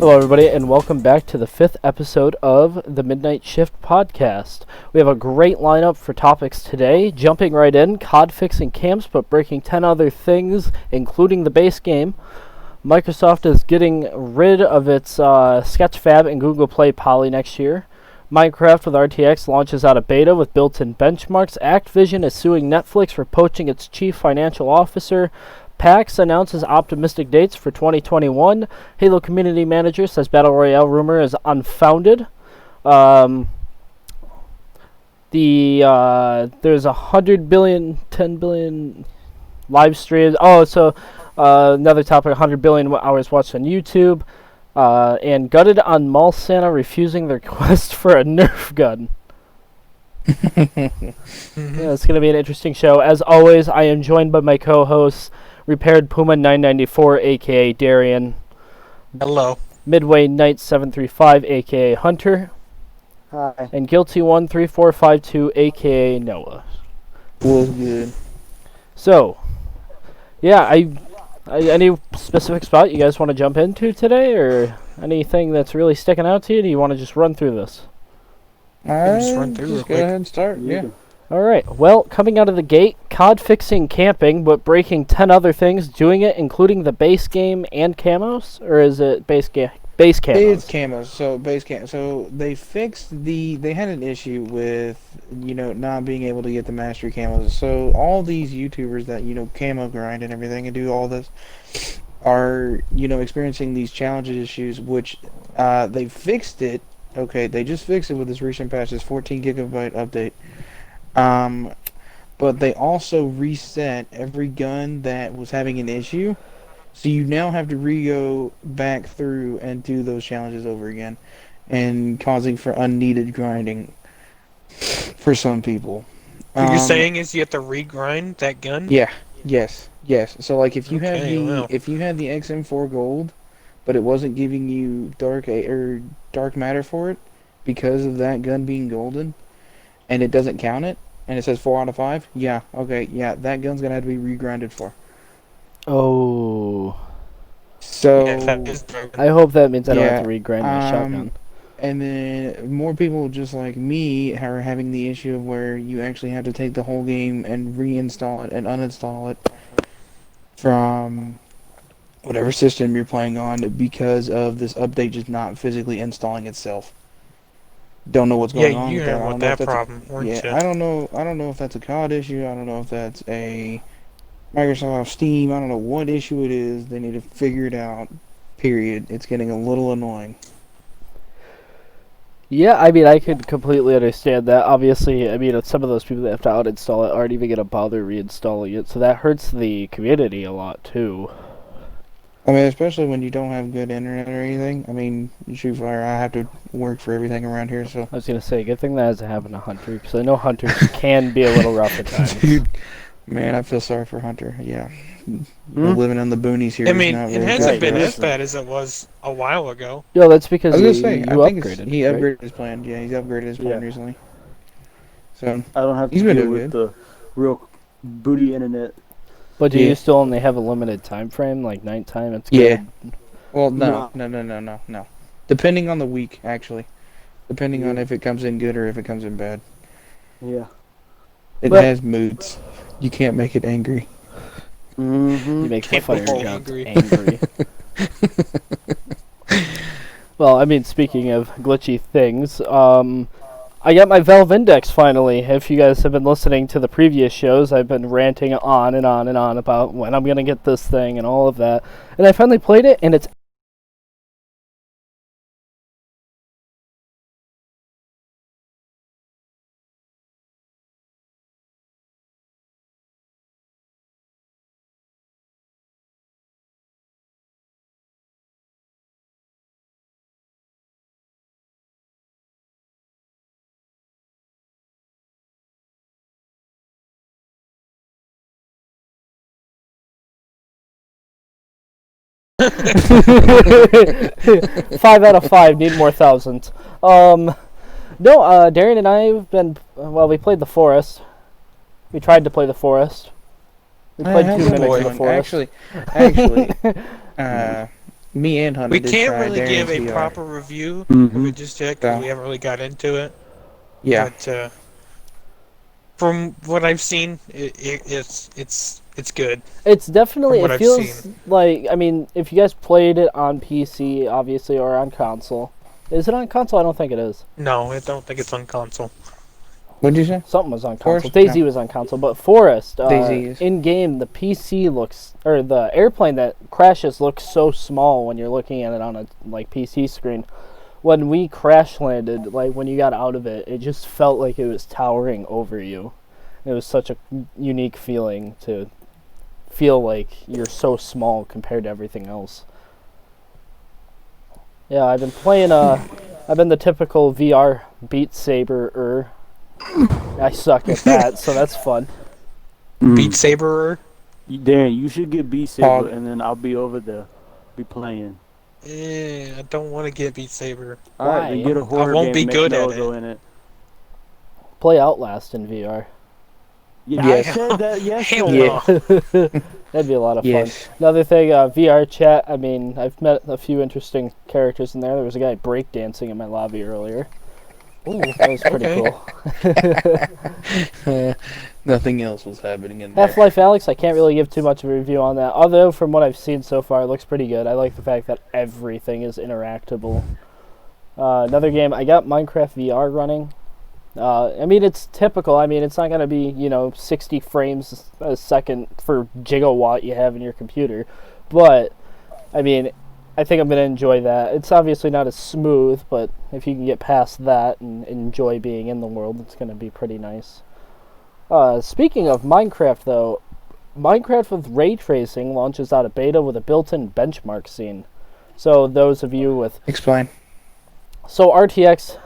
Hello, everybody, and welcome back to the 5th episode of the Midnight Shift podcast. We have a great lineup for topics today. Jumping right in, COD fixing camps, but breaking 10 other things, including the base game. Microsoft is getting rid of its Sketchfab and Google Poly next year. Minecraft with RTX launches out of beta with built-in benchmarks. Actvision is suing Netflix for poaching its chief financial officer. PAX announces optimistic dates for 2021. Halo community manager says Battle Royale rumor is unfounded. There's 100 billion, 10 billion live streams. Another topic, 100 billion hours watched on YouTube. And gutted on Mall Santa refusing the request for a Nerf gun. Yeah, it's going to be an interesting show. As always, I am joined by my co-hosts, RepairedPuma 994, aka Dairen. Hello. MidwayKnight 735, aka Hunter. Hi. And Guilty13452, aka Noah. Was good. So, yeah, any specific spot you guys want to jump into today, or anything that's really sticking out to you? Do you want to just run through this? Just run through real Just go quick. ahead and start. Yeah. Alright, well, coming out of the gate, COD fixing camping, but breaking 10 other things, doing it, including the base game and camos? Or is it base camos? It's camos. So base cam. So they fixed they had an issue with, not being able to get the mastery camos. So all these YouTubers that, camo grind and everything and do all this are, experiencing these challenges issues, which they fixed it. Okay, they just fixed it with this recent patch, this 14 gigabyte update. But they also reset every gun that was having an issue, so you now have to go back through and do those challenges over again, and causing for unneeded grinding for some people. What you're saying is you have to regrind that gun? Yeah. Yes. So like if you had Okay, if you had the XM4 gold, but it wasn't giving you dark matter for it because of that gun being golden, and it doesn't count it, and it says 4 out of 5, that gun's gonna have to be regrinded for. Oh. So, Yeah, that is broken. I hope that means I don't have to regrind my shotgun. and then more people just like me are having the issue of where you actually have to take the whole game and reinstall it and uninstall it from whatever system you're playing on because of this update just not physically installing itself. Don't know what's going on. You with that. had with that problem, weren't you? I don't know if that's a COD issue. I don't know if that's a Microsoft Steam. I don't know what issue it is. They need to figure it out. Period. It's getting a little annoying. Yeah, I mean, I could completely understand that. Obviously, I mean, some of those people that have to uninstall it aren't even going to bother reinstalling it, so that hurts the community a lot, too. I mean, especially when you don't have good internet or anything. I mean, shoot fire, I have to work for everything around here, so... I was going to say, good thing that hasn't happened to Hunter, because I know Hunters can be a little rough at times. Dude, man, I feel sorry for Hunter, yeah. Living in the boonies here. I mean, not it really hasn't good. been as bad as it was a while ago. No, that's because I was you gonna say, I think upgraded. he right? upgraded his plan. Yeah, he's upgraded his plan recently. So, I don't have He's to been deal doing with the real booty internet. But do Yeah. you still only have a limited time frame, like nighttime? It's Yeah. good. well, no. Depending on the week, actually. Depending on if it comes in good or if it comes in bad. Yeah. It But- has moods. You can't make it angry. Mm-hmm. You make the Can't fire be gods angry. angry. Well, I mean, speaking of glitchy things, I got my Valve Index finally. If you guys have been listening to the previous shows, I've been ranting on and on and on about when I'm going to get this thing and all of that. And I finally played it, and it's Five out of 5. Need more thousands. No, Dairen and I have been. Well, we played the Forest. We tried to play the Forest. We played 2 minutes of the Forest. Actually, Me and Hunter We did can't try really give Dairen's a VR. proper review Mhm. of it just yet because Yeah. we haven't really got into it. Yeah. But from what I've seen, it's good. It's definitely, From what it I've feels seen. like, I mean, if you guys played it on PC, obviously, or on console. Is it on console? I don't think it is. No, I don't think it's on console. What'd you say? Something was on Forest? console. Daisy No. was on console, but Forest, Daisy is. in game, the PC looks, or the airplane that crashes looks so small when you're looking at it on a like PC screen. When we crash landed, like when you got out of it, it just felt like it was towering over you. It was such a unique feeling to feel like you're so small compared to everything else. Yeah, I've been playing. I've been the typical VR Beat Saber. I suck at that, so that's fun. Beat Saber. Darren, you should get Beat Saber, Hog. and then I'll be over there, be playing. I don't want to get Beat Saber. All right, Why? then get a horror won't game be and make good at Naruto in it. Play Outlast in VR. Yeah, Yes. I said that Hell yesterday. no. That'd be a lot of fun. Yes. Another thing, VR chat. I mean, I've met a few interesting characters in there. There was a guy breakdancing in my lobby earlier. Ooh, That was pretty okay. cool. Nothing else was happening in there. Half-Life Alyx, I can't really give too much of a review on that. Although, from what I've seen so far, it looks pretty good. I like the fact that everything is interactable. Another game, I got Minecraft VR running. I mean, it's typical. I mean, it's not going to be, 60 frames a second for gigawatt you have in your computer. But, I mean, I think I'm going to enjoy that. It's obviously not as smooth, but if you can get past that and enjoy being in the world, it's going to be pretty nice. Speaking of Minecraft, though, Minecraft with ray tracing launches out of beta with a built-in benchmark scene. So those of you with... Explain. So RTX,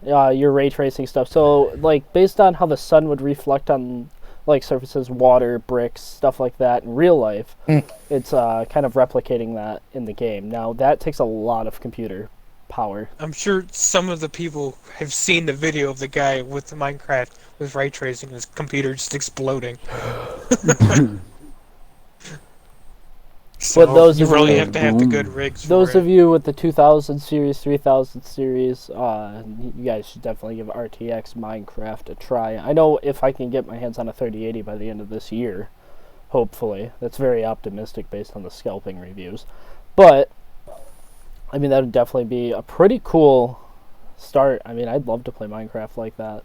your ray tracing stuff. So, like, based on how the sun would reflect on, like, surfaces, water, bricks, stuff like that in real life, it's kind of replicating that in the game. Now, that takes a lot of computer power. I'm sure some of the people have seen the video of the guy with the Minecraft with ray tracing, his computer just exploding. So But those you of really you- have to have the good rigs. Those for of you with the 2000 series, 3000 series, you guys should definitely give RTX Minecraft a try. I know if I can get my hands on a 3080 by the end of this year, hopefully. That's very optimistic based on the scalping reviews. But, I mean, that would definitely be a pretty cool start. I mean, I'd love to play Minecraft like that.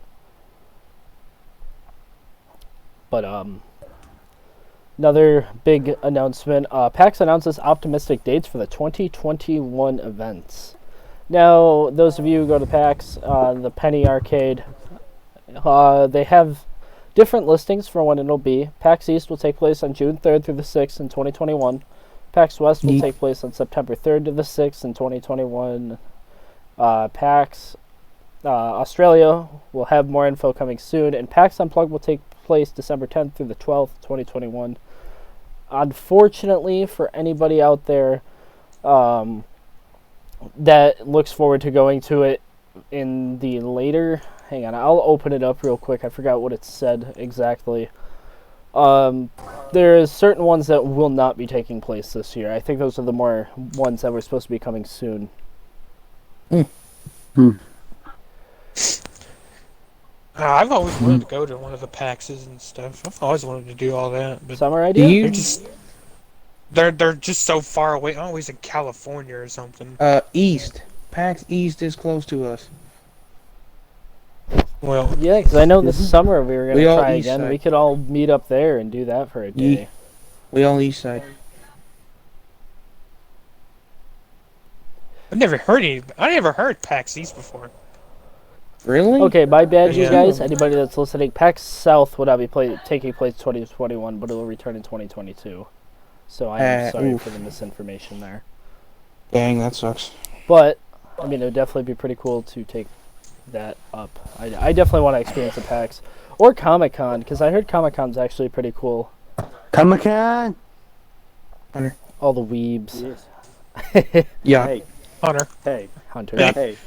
But, another big announcement. PAX announces optimistic dates for the 2021 events. Now, those of you who go to PAX, the Penny Arcade, they have different listings for when it'll be. PAX East will take place on June 3rd through the 6th in 2021. PAX West will take place on September 3rd to the 6th in 2021. PAX Australia will have more info coming soon. And PAX Unplugged will take place December 10th through the 12th, 2021. Unfortunately, for anybody out there that looks forward to going to it in the later... Hang on, I'll open it up real quick. I forgot what it said exactly. There's certain ones that will not be taking place this year. I think those are the more ones that were supposed to be coming soon. I've always wanted to go to one of the PAXs and stuff. I've always wanted to do all that, but Summer idea? they're just so far away. Always in California or something. East. PAX East is close to us. Well, Yeah, because I know this summer we were going We to all try east again. side. We could all meet up there and do that for a day. We all East Side. I never heard PAX East before. Really? Okay, my bad, you Yeah. guys. Anybody that's listening, PAX South would not be taking place 2021, but it will return in 2022. So I am sorry oof. for the misinformation there. Dang, that sucks. But, I mean, it would definitely be pretty cool to take that up. I definitely want to experience the PAX. Or Comic-Con, because I heard Comic-Con's actually pretty cool. Comic-Con! All the weebs. Yes. Yeah. Hey, Hunter. hey, Hunter. Yeah. hey.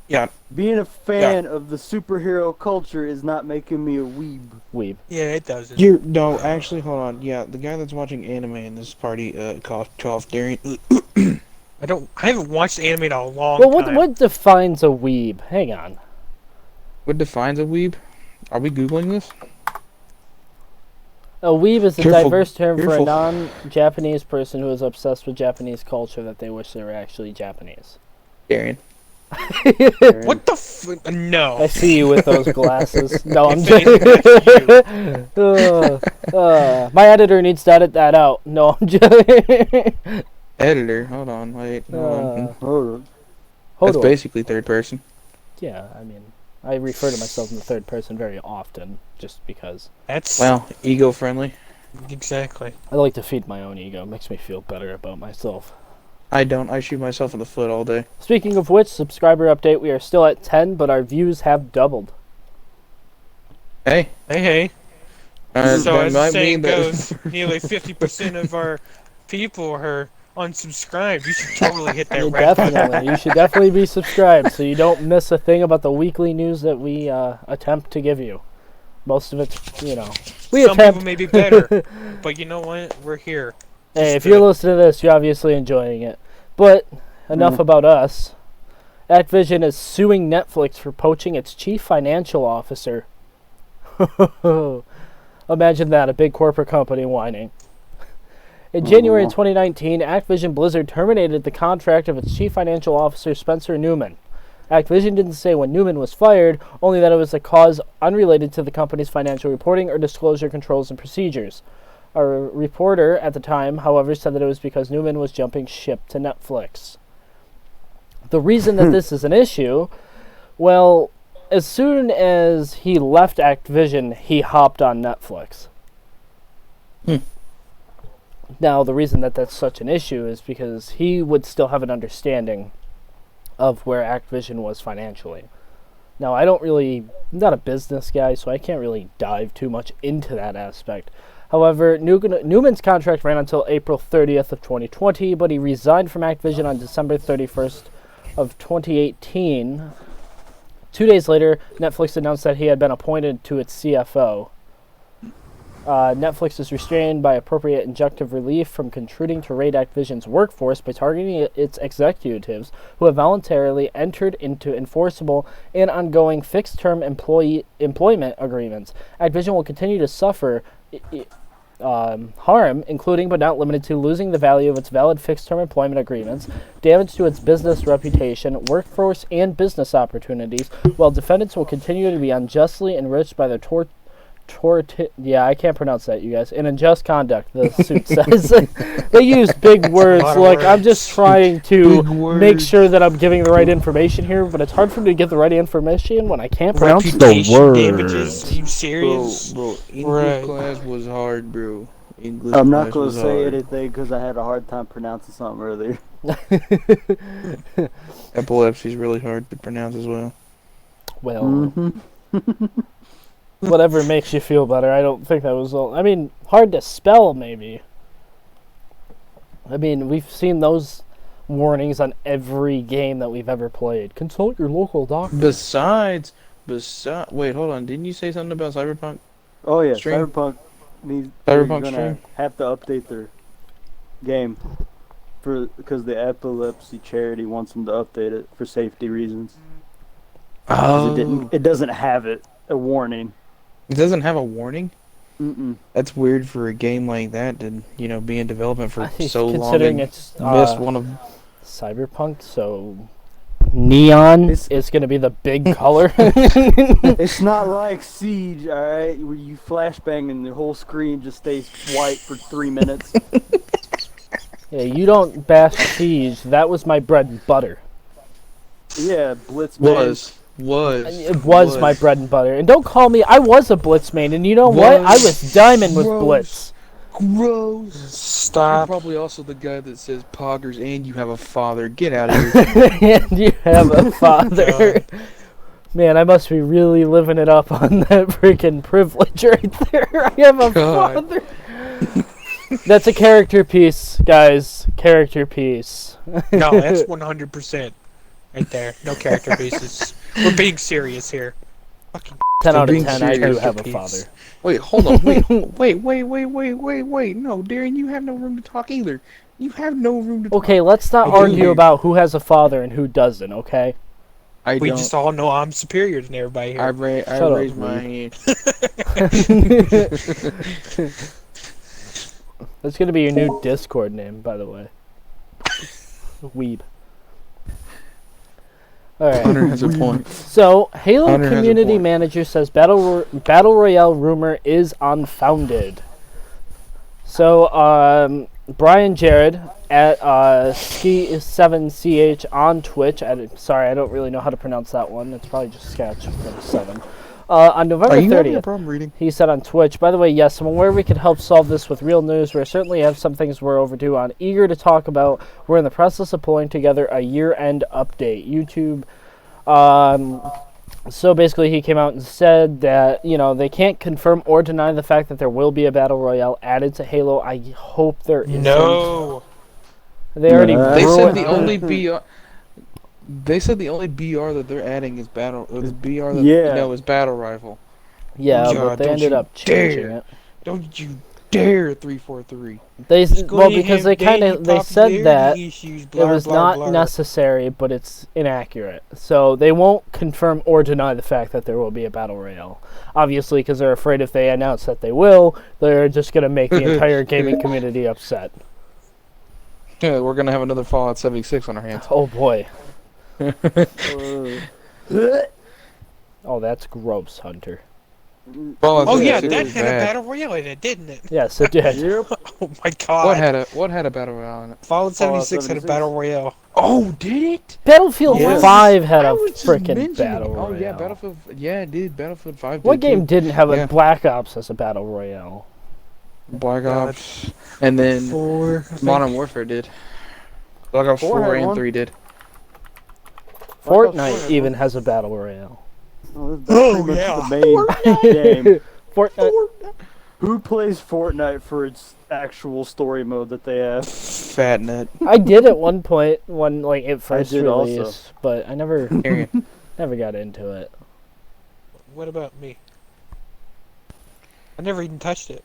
Yeah. Being a fan of the superhero culture is not making me a weeb. Weeb. Yeah, it doesn't. No, actually, hold on. Yeah, the guy that's watching anime in this party, cough, Dairen. I haven't watched anime in a long Well, time. what defines a weeb? Hang on. What defines a weeb? Are we googling this? A weeb is a Careful, diverse term for a careful. non-Japanese person who is obsessed with Japanese culture that they wish they were actually Japanese. Darian. What the No. I see you with those glasses. No, I'm If just... anything, my editor needs to edit that out. No, I'm just... Editor. Hold on. Wait. Hold on. Hold That's on. basically third person. Yeah, I mean, I refer to myself in the third person very often, just because. That's Well, ego friendly. exactly. I like to feed my own ego. It makes me feel better about myself. I don't. I shoot myself in the foot all day. Speaking of which, subscriber update, we are still at 10, but our views have doubled. Hey. Hey. that So as the might saying mean that- goes, nearly 50% of our people are unsubscribed. You should totally hit that Yeah, red button. definitely. You should definitely be subscribed so you don't miss a thing about the weekly news that we attempt to give you. Most of it's, we Some attempt. people may be better, but you know what? We're here. Hey, if Just you're listening to this, you're obviously enjoying it. But enough about us. Actvision is suing Netflix for poaching its chief financial officer. Imagine that, a big corporate company whining. In January 2019, Activision Blizzard terminated the contract of its chief financial officer, Spencer Newman. Activision didn't say when Newman was fired, only that it was a cause unrelated to the company's financial reporting or disclosure controls and procedures. A reporter at the time, however, said that it was because Newman was jumping ship to Netflix. The reason that this is an issue, well, as soon as he left Activision, he hopped on Netflix. Now, the reason that that's such an issue is because he would still have an understanding of where Activision was financially. Now, I'm not a business guy, so I can't really dive too much into that aspect. However, Newman's contract ran until April 30th of 2020, but he resigned from Activision on December 31st of 2018. 2 days later, Netflix announced that he had been appointed to its CFO. Netflix is restrained by appropriate injunctive relief from contributing to raid Activision's workforce by targeting its executives who have voluntarily entered into enforceable and ongoing fixed-term employment agreements. Activision will continue to suffer harm, including but not limited to losing the value of its valid fixed-term employment agreements, damage to its business reputation, workforce, and business opportunities, while defendants will continue to be unjustly enriched by their I can't pronounce that, you guys. In unjust conduct, the suit says. They use big words. Like, I'm just trying to make sure that I'm giving the right information here, but it's hard for me to get the right information when I can't pronounce the Reputation words. damages. Are you serious? Bro, English Right. class was hard, bro. English I'm not class going was to say hard. anything because I had a hard time pronouncing something earlier. Epilepsy's really hard to pronounce as well. Well, whatever makes you feel better. I don't think that was all. I mean, hard to spell, maybe. I mean, we've seen those warnings on every game that we've ever played. Consult your local doctor. Besides, wait, hold on. Didn't you say something about Cyberpunk? Oh yeah, Stream? Cyberpunk needs. Cyberpunk they're gonna stream? have to update their game because the epilepsy charity wants them to update it for safety reasons. 'Cause it doesn't have a warning. It doesn't have a warning? Mm-mm. That's weird for a game like that to, be in development for so long Considering and it's miss one of... Cyberpunk, so neon It's- is going to be the big color. It's not like Siege, alright, where you flashbang and the whole screen just stays white for 3 minutes. Yeah, you don't bash Siege. That was my bread and butter. Yeah, Blitzman. It was my bread and butter. And don't call me, I was a Blitz main, and you know what? I was diamond with Blitz. Gross. You're Stop. probably also the guy that says poggers and you have a father. Get out of here. And you have a father. Man, I must be really living it up on that freaking privilege right there. I have a God. father. That's a character piece, guys. Character piece. No, that's 100% right there. No character basis. We're being serious here. Fucking 10 out of being 10, I do serious, have a Pete's. father. Wait, hold on. Wait. No, Darren, you have no room to talk either. You have no room to talk. Okay, let's not I argue do. about who has a father and who doesn't, okay? I We don't. just all know I'm superior than everybody I here. Shut up, raised my hand. That's going to be your new Discord name, by the way. Weeb. Alright. Hunter has a point. So, Halo Hunter has a community point. manager says Battle Royale rumor is unfounded. So, Brian Jared at Ski7CH on Twitch. Sorry, I don't really know how to pronounce that one. It's probably just Sketch instead of 7. On November Are you having a 30th, problem reading? he said on Twitch, by the way, yes, I'm aware we could help solve this with real news. We certainly have some things we're overdue on. Eager to talk about. We're in the process of pulling together a year-end update. YouTube. So basically he came out and said that, you know, they can't confirm or deny the fact that there will be a Battle Royale added to Halo. I hope there isn't. No. They already They ruined said the only BR. They said the only BR that they're adding is battle. The BR that is battle rifle. Yeah, God, but they don't ended you up changing dare. it. Don't you dare 343. Well, because they said that it was not necessary, but it's inaccurate. So they won't confirm or deny the fact that there will be a Battle Royale. Obviously, because they're afraid if they announce that they will, they're just going to make the entire gaming community upset. Yeah, we're gonna have another Fallout 76 on our hands. Oh boy. Oh, that's gross, Hunter. Fallout Oh yeah, 76 that was had a bad. battle royale in it, didn't it? Yes, it did. Oh my god. What had a battle royale in it? Fallout Fallout 76 had a 76. battle royale. Oh, did it? Battlefield Yes. 5 had I a was just freaking mentioning- Battle Royale. Oh yeah, Battlefield. Yeah, it did. Battlefield 5. What did game too. didn't have a Yeah. Black Ops as a Battle Royale? Black God. Ops, and then 4. Modern Warfare did. Black Ops 4 4 had and one. 3 did. Fortnite even has a Battle Royale. Oh, that's pretty much the main game. Fortnite. Who plays Fortnite for its actual story mode that they have? Fatnet. I did at one point when like it first did released, also. but I never Arian. got into it. What about me? I never even touched it.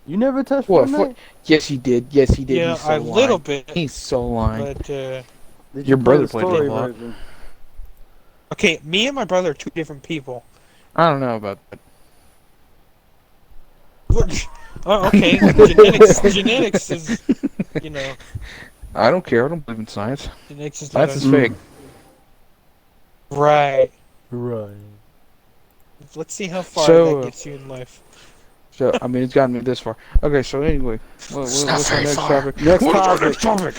You never touched What? Fortnite? Yes, he did. Yes, he did. Yeah, He's so a little lying. bit. He's so lying. But Did Your you brother play the played it a story lot. version? okay, me and my brother are two different people. I don't know about that. Oh, okay. genetics is, you know, I don't care. I don't believe in science. genetics is not Science a, is fake. right. Right. Let's see how far So, that gets you in life. So I mean, it's gotten me this far. Okay, so anyway, what's our next topic? Next What is our topic. next topic?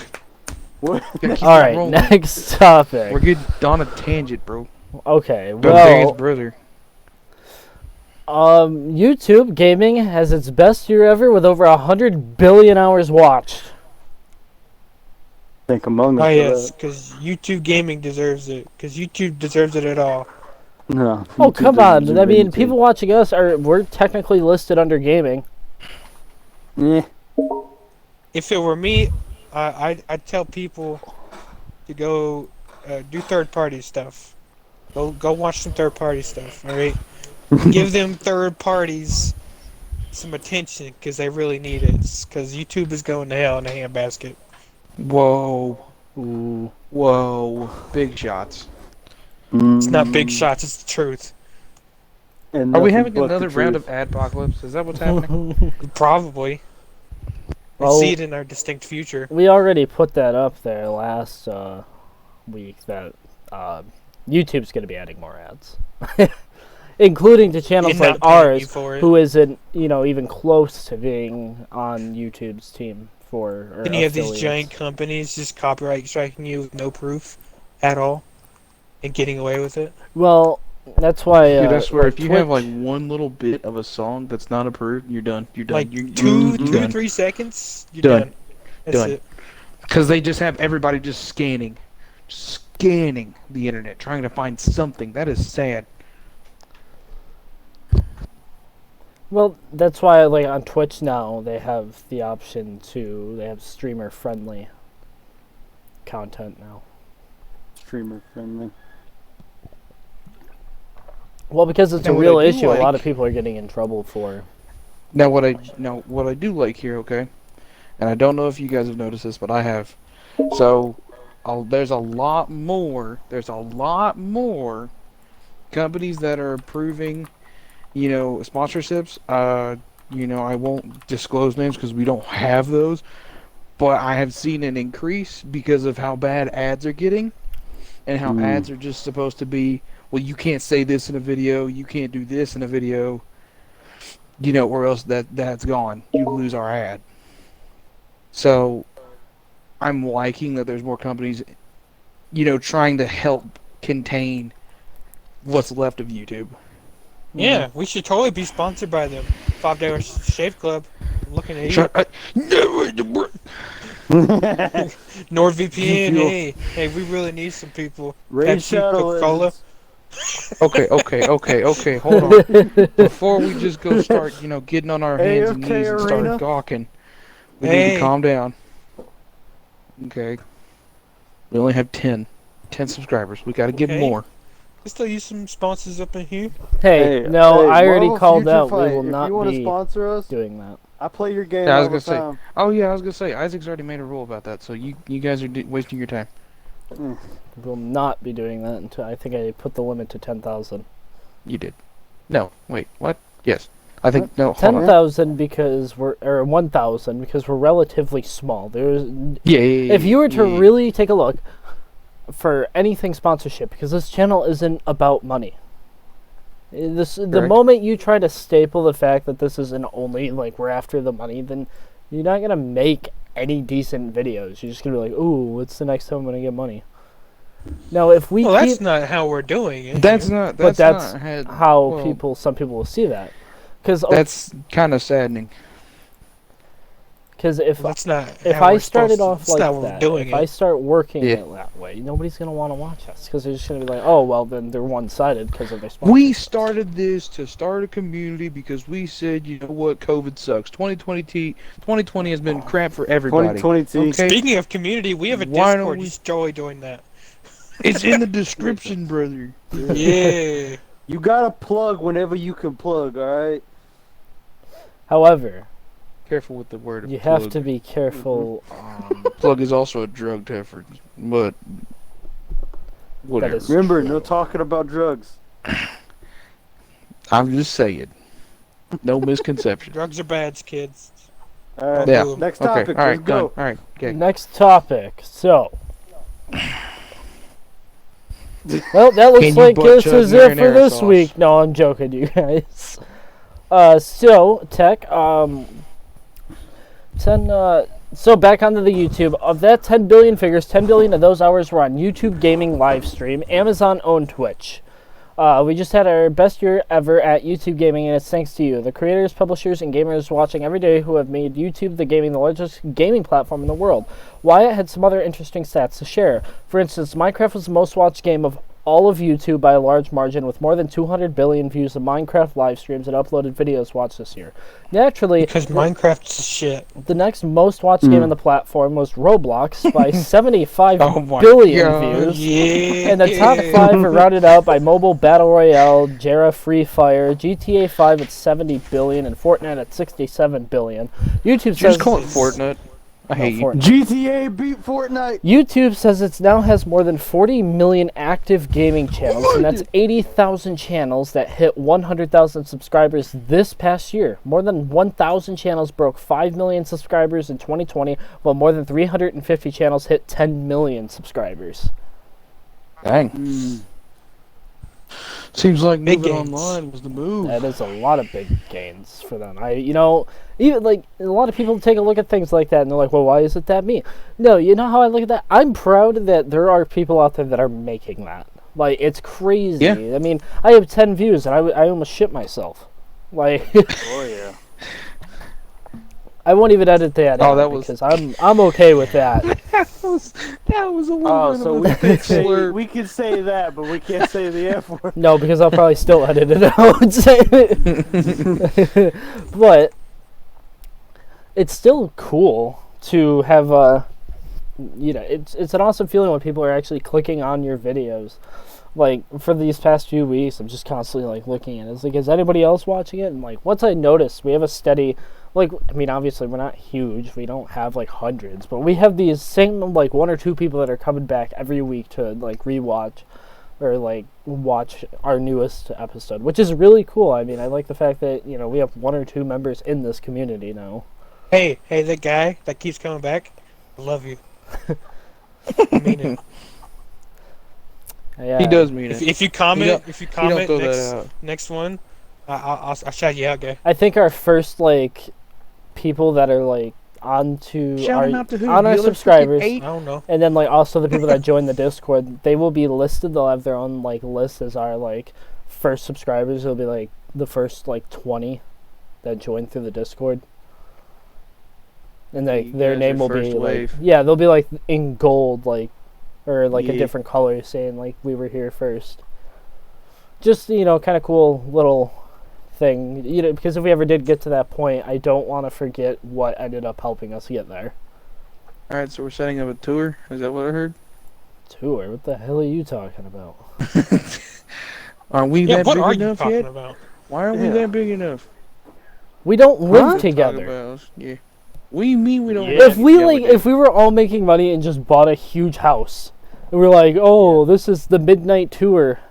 What? Gotta keep All it right, rolling. next topic. We're getting on a tangent, bro. Okay, Go Darian's well, brother. YouTube gaming has its best year ever with over 100 billion hours watched. Think Among Us. Oh for yes, that. because YouTube gaming deserves it. Because YouTube deserves it at all. No. Oh YouTube come doesn't on! deserve I mean, anything. people watching us we're technically listed under gaming. Yeah. If it were me, I'd tell people to go do third-party stuff. Go watch some third-party stuff. All right, give them third parties some attention because they really need it. Because YouTube is going to hell in a handbasket. Whoa, Ooh. whoa, big shots. It's not big shots. It's the truth. And Are we nothing having but the another round truth. of adpocalypse? Is that what's happening? Probably. I Well, see it in our distinct future. we already put that up there last week that YouTube's going to be adding more ads, including to channels And like not paying you ours, for it. who isn't even close to being on YouTube's team for. Or Then you have these affiliates. giant companies just copyright striking you with no proof at all and getting away with it. Well, that's why. Dude, I swear, like if you have like Twitch- one little bit of a song that's not approved, you're done. You're done. Like you're two done. to 3 seconds, you're Done. done. That's Done. it. Because they just have everybody just scanning the internet, trying to find something. That is sad. Well, that's why, like, on Twitch now, they have the option they have streamer-friendly content now. Streamer friendly. Well, because it's a Now, what real I do issue, a lot like- of people are getting in trouble for. Now what I do like here, okay, and I don't know if you guys have noticed this, but I have. So, there's a lot more. There's a lot more companies that are approving, sponsorships. I won't disclose names because we don't have those, but I have seen an increase because of how bad ads are getting, and how ads are just supposed to be. Well, you can't say this in a video. You can't do this in a video. Or else that's gone. You lose our ad. So, I'm liking that there's more companies, trying to help contain what's left of YouTube. Yeah, we should totally be sponsored by them. $5 Shave Club. I'm looking at you. NordVPN. Hey, we really need some people. Raid Pepsi, Shadow Coca-Cola. Okay. Hold on. Before we just go start, getting on our hands and AFK knees and Arena. start gawking, we need to calm down. Okay. We only have 10 subscribers. We got to get Okay. more. Let's still use some sponsors up in here. Hey, Hey, no, I already Marvel called Future out. Fight, We will if not you want to be sponsor us, doing that. I play your game Yeah, I was all the gonna say. time. Oh yeah, I was gonna say. Isaac's already made a rule about that, so you guys are wasting your time. We will not be doing that until I think I put the limit to 10,000. You did. No, wait, what? Yes. I think no. Hold on. 10,000 because or 1,000 because we're relatively small. Yeah. If you were to yeah. really take a look for anything sponsorship, because this channel isn't about money. The Correct. moment you try to staple the fact that this isn't only like we're after the money, then you're not gonna make any decent videos. You're just gonna be like, ooh, what's the next time I'm gonna get money? Now, if we Well, keep, that's not how we're doing it. That's not. but That's that's not how well, some people will see that, because That's kind of saddening. if Well, that's not. if how I we're started supposed to- off that's like not what that, we're doing if I it. start working Yeah. it that way, nobody's gonna want to watch us because they're just gonna be like, oh well, then they're one-sided because of their sponsors. We started this to start a community because we said, you know what, COVID sucks. 2020 has been crap for everybody. 2020. Okay? Speaking of community, we have a Why don't Discord. we- Just Joey doing that. It's in the description, brother. Yeah. You gotta plug whenever you can plug, alright? However, Careful with the word. you plug. have to be careful. Plug is also a drug teffer, but whatever. is- Remember, true. no talking about drugs. I'm just saying. No misconception. Drugs are bad, kids. Alright, Yeah. Boom. next Okay. topic, All right. let's go. Done. All right. Okay. Next topic. So, well, that looks Can you like butt this chug is it for marinara this sauce? week. No, I'm joking, you guys. So Tech, 10. So back onto the YouTube. Of that 10 billion figures, 10 billion of those hours were on YouTube gaming live stream. Amazon owned Twitch. We just had our best year ever at YouTube gaming, and it's thanks to you, the creators, publishers, and gamers watching every day who have made YouTube the largest gaming platform in the world. Wyatt had some other interesting stats to share. For instance, Minecraft was the most watched game of all of YouTube by a large margin, with more than 200 billion views of Minecraft live streams and uploaded videos watched this year. Naturally, Because Minecraft's shit. the next most watched game on the platform was Roblox by 75 Oh my billion God. views. Yeah. And the top 5 are rounded out by Mobile Battle Royale, Jera Free Fire, GTA 5 at 70 billion, and Fortnite at 67 billion. YouTube says Just call it Fortnite. I hate you. Fortnite. GTA beat Fortnite. YouTube says it now has more than 40 million active gaming channels, and that's 80,000 channels that hit 100,000 subscribers this past year. More than 1,000 channels broke 5 million subscribers in 2020, while more than 350 channels hit 10 million subscribers. Dang. Seems like Big moving gains. online was the move. That is a lot of big gains for them. Even like a lot of people take a look at things like that and they're like, well, why is it that me? No, you know how I look at that? I'm proud that there are people out there that are making that. Like, it's crazy. Yeah. I mean, I have 10 views and I almost shit myself. Like, Oh yeah. I won't even edit that Oh, out that was- because I'm okay with that. That was a little Oh, bit so of we a could say slur. we could say that, but we can't say the F word. No, because I'll probably still edit it out. But it's still cool to have you know, it's an awesome feeling when people are actually clicking on your videos. Like, for these past few weeks, I'm just constantly, like, looking at it. It's like, is anybody else watching it? And, like, once I noticed, we have a steady, like, I mean, obviously, we're not huge. We don't have, like, hundreds. But we have these same, like, 1 or 2 people that are coming back every week to, like, rewatch or, like, watch our newest episode, which is really cool. I mean, I like the fact that, you know, we have 1 or 2 members in this community now. Hey, that guy that keeps coming back, I love you. I mean it. Yeah. He does mean it. If you comment, throw next one, I'll shout you out, guy. I think our first, like, people that are, like, on our subscribers, I don't know. and then, like, also the people that join the Discord, they will be listed. They'll have their own, like, list as our, like, first subscribers. It'll be, like, the first, like, 20 that join through the Discord. And, like, their name will be, like, yeah, they'll be, like, in gold, like, or, like, a different color saying, like, we were here first. Just, you know, kind of cool little thing. You know, because if we ever did get to that point, I don't want to forget what ended up helping us get there. Alright, so we're setting up a tour. Is that what I heard? Tour? What the hell are you talking about? Aren't we that big enough yet? About? Why aren't we that big enough? We don't live together. Yeah. What do you mean we don't? If we were all making money and just bought a huge house, and we're like, oh, this is the midnight tour.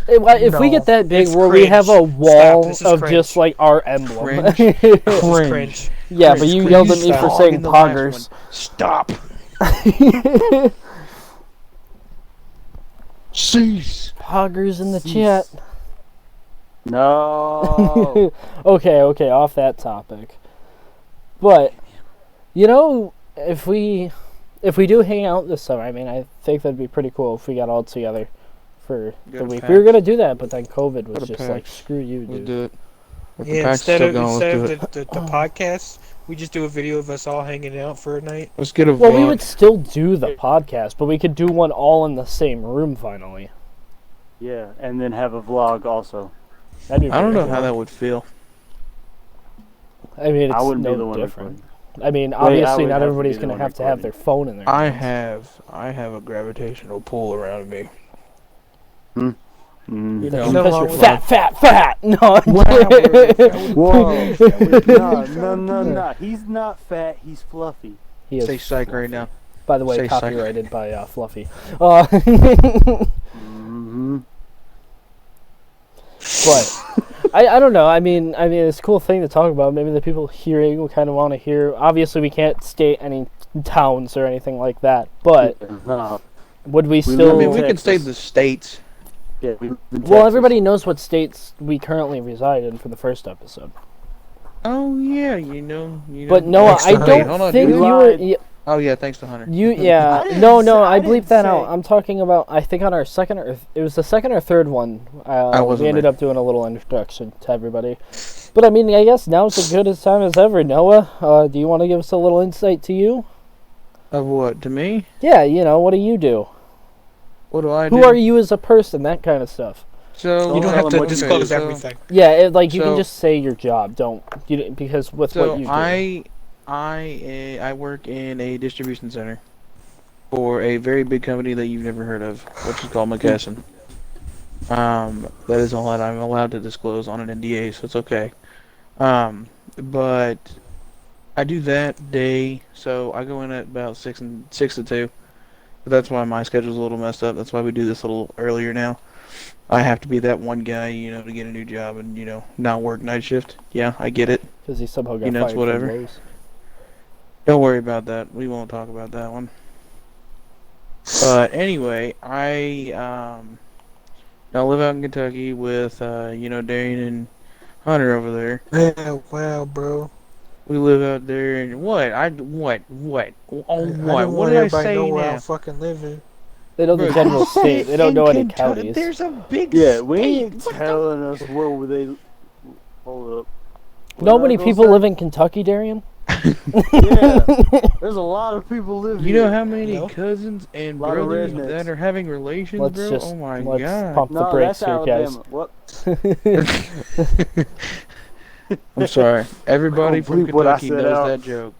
If we get that big, where we have a wall of just like our emblem. Cringe. Yeah, but you yelled at me for saying poggers. Stop. Cease. Poggers in the chat. No. Okay, off that topic. But, you know, if we do hang out this summer, I mean, I think that'd be pretty cool if we got all together for the week. We were going to do that, but then COVID was just like, screw you, dude. We'll do it. Yeah, instead of the podcast, we just do a video of us all hanging out for a night. Let's get a vlog. Well, we would still do the podcast, but we could do one all in the same room finally. Yeah, and then have a vlog also. I don't know how that would feel. I mean, it's wouldn't be the no one different. I mean, obviously, not everybody's going to have their phone in their hands. I have a gravitational pull around me. Mm. You Because know, you're fat. No. Whoa. No. He's not fat. He's fluffy. He is say psych right now. By the way, Say copyrighted by Fluffy. But I don't know. I mean, it's a cool thing to talk about. Maybe the people hearing will kind of want to hear. Obviously, we can't state any towns or anything like that. But would we still? I mean, we can state the states. Yeah. Well, everybody knows what states we currently reside in for the first episode. Oh yeah, you know. But Noah, I don't think you were. Oh yeah, thanks to Hunter. No, I bleeped that out. I'm talking about. I think on our second, it was the second or third one. We ended up doing a little introduction to everybody. But I mean, I guess now's as good a time as ever. Noah, do you want to give us a little insight to you? Of what? To me? Yeah, you know, what do you do? What do I do? Who are you as a person? That kind of stuff. So you don't have to disclose everything. Yeah, you can just say your job. Because with what you do. I work in a distribution center for a very big company that you've never heard of, which is called McKesson. That is all that I'm allowed to disclose on an NDA, so it's okay. But I do that day, so I go in at about 6 to 2. But that's why my schedule's a little messed up. That's why we do this a little earlier now. I have to be that one guy, you know, to get a new job and, you know, not work night shift. Yeah, I get it. Because he somehow got you know, fired it's whatever. from Lowe's. Don't worry about that. We won't talk about that one. But anyway, I live out in Kentucky with Dairen and Hunter over there. Yeah, wow, bro. We live out there and what? What did I say know now? where I fucking live in. They know the general state. They don't know any counties. There's a big we ain't telling us where they. Hold up. Know many people live in Kentucky, Darian? Yeah, there's a lot of people living. You know how many cousins and brothers that are having relations, bro? Oh my god! God! Pump the brakes here, guys. I'm sorry. Everybody from Kentucky knows that joke.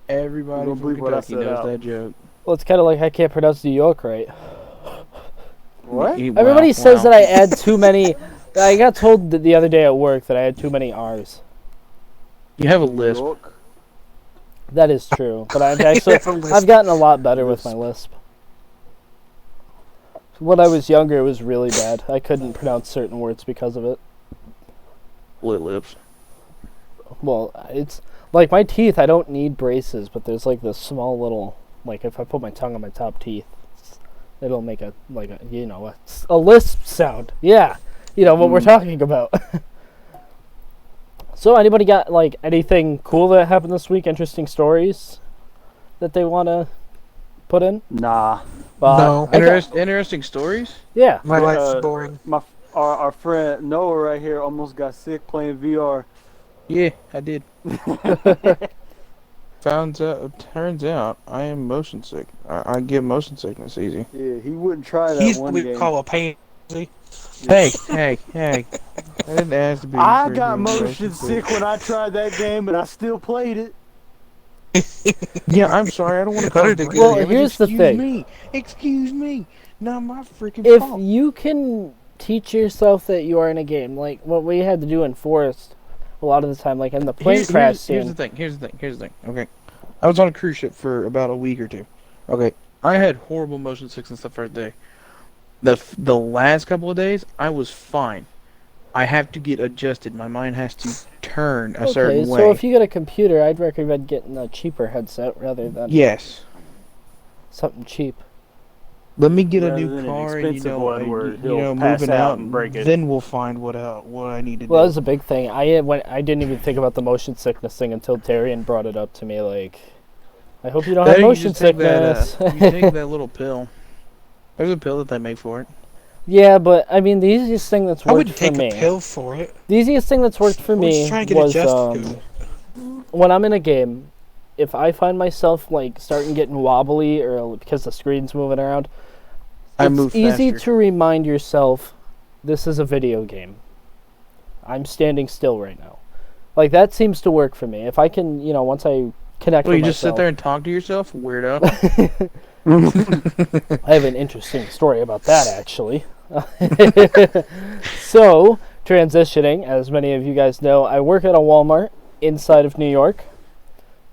Everybody Don't from believe what I Kentucky said knows out. that joke. Well, it's kind of like I can't pronounce New York right. What? Everybody says that I add too many. I got told the other day at work that I had too many R's. You have a New lisp. York? That is true, but I've gotten a lot better with my lisp. When I was younger, it was really bad. I couldn't pronounce certain words because of it. Split lips. Well, it's like my teeth. I don't need braces, but there's like this small little, like if I put my tongue on my top teeth, it'll make a a lisp sound. Yeah, you know what we're talking about. So, anybody got like anything cool that happened this week? Interesting stories that they want to put in? Nah. No. Interesting stories? Yeah. My life's boring. Our friend Noah right here almost got sick playing VR. Yeah, I did. Turns out I am motion sick. I get motion sickness easy. Yeah, he wouldn't try that He's one what we game. call a pain. See? Hey. I didn't ask to be. I freaking got motion sick when I tried that game, and I still played it. Yeah, I'm sorry. I don't want to Better cause to brain Well, damage. here's the thing. Excuse me. Not my freaking If fault. you can teach yourself that you are in a game, like what we had to do in Forest, a lot of the time, like in the plane crash scene. Here's the thing. Okay, I was on a cruise ship for about a week or two. Okay, I had horrible motion sickness and stuff for a day. The last couple of days, I was fine. I have to get adjusted. My mind has to turn a certain way. So if you get a computer, I'd recommend getting a cheaper headset rather than Yes. something cheap. Let me get a Rather new than an car and expensive one where you he'll know, pass moving out out, and break it. then we'll find what I need to Well, that do. was a big thing. I didn't even think about the motion sickness thing until Dairen brought it up to me. Like, I hope you don't have Then you motion just take sickness. you take that little pill. There's a pill that they make for it. Yeah, but I mean, the easiest thing that's I worked wouldn't for take me. a pill for it. The easiest thing that's worked for We're just me trying to get was adjusted to it. when I'm in a game, if I find myself like starting getting wobbly or because the screen's moving around, I it's move easy faster. to remind yourself this is a video game. I'm standing still right now. Like that seems to work for me. If I can, once I connect Well, with you just sit myself. there and talk to yourself, weirdo. I have an interesting story about that, actually. So, transitioning, as many of you guys know, I work at a Walmart inside of New York.